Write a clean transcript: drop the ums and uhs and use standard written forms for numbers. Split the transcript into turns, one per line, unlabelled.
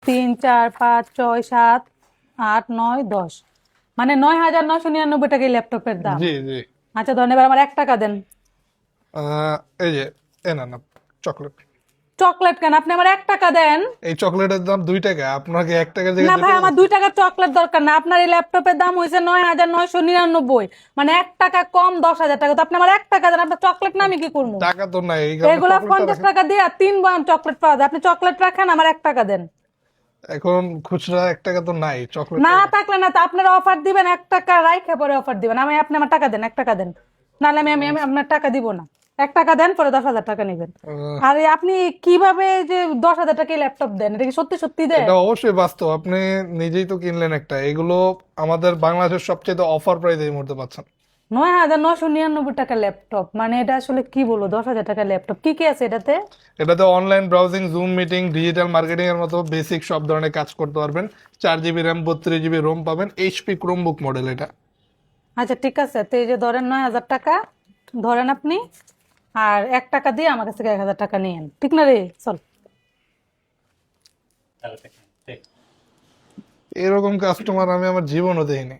3 4 5 6 7 8 9 10, মানে 9,999 টাকা এই ল্যাপটপের দাম।
জি জি।
আচ্ছা ধরেন এবার আমার 1 টাকা দেন।
এই যে না না, চকলেট।
চকলেট কেন? আপনি আমার 1 টাকা দেন।
এই চকলেটের দাম 2 টাকা, আপনাকে 1 টাকার
না
জায়গায়
ভাই,
2 টাকা
আমার
দিচ্ছি।
2 টাকার চকলেট দরকার না। আপনার এই ল্যাপটপের দাম হয়েছে 9,999, মানে 1 টাকা কম 10,000 টাকা। তো আপনি আমার 1 টাকা দেন, আপনার চকলেট না আমি কি করবো?
টাকা তো নাই, এই কারণে
এগুলা
চকলেটটা
50
রাখেন।
টাকা দিয়ে 3 বার চকলেট পাওয়া যায়। আপনি চকলেট রাখেন, আমার 1 টাকা দেন।
এখন খুচরা 1 টাকা তো নাই, চকলেটটা
না থাকলে না, তো আপনারা অফার দিবেন, 1 টাকা রাইখে পরে অফার দিবেন। আপনি আমার টাকা দেন, 1 টাকা দেন। নাহলে আমি আমি আমি আপনার টাকা দিব না। 1 টাকা দেন, পরে 10,000 টাকা নেবেন।
আহ,
আর আপনি কিভাবে যে 10,000 টাকা ল্যাপটপ দেন? এটা কি সত্যি সত্যি দেন?
এটা অবশ্যই বাস্তব, আপনি নিজেই তো কিনলেন একটা। এগুলো আমাদের বাংলাদেশের সবচেয়ে অফার প্রাইস এই মুহূর্তে পাচ্ছেন।
9,999 টাকা ল্যাপটপ, মানে এটা আসলে কি বলবো? 10,000 টাকা ল্যাপটপ, কি কি আছে এটাতে?
এটাতে online browsing, zoom meeting, digital marketing এর মতো বেসিক সব ধরনের কাজ করতে পারবেন। 4 জিবি র্যাম, 32 জিবি রোম পাবেন। এইচপি ক্রোমবুক মডেল এটা।
আচ্ছা ঠিক আছে, তো এই যে ধরেন 9,000 টাকা ধরেন আপনি, আর 1 টাকা দিয়ে আমার কাছ থেকে 1,000 টাকা নিয়েন, ঠিক না রে? চল।
এরকম কাস্টমার আমি আমার জীবনও দেখিনি।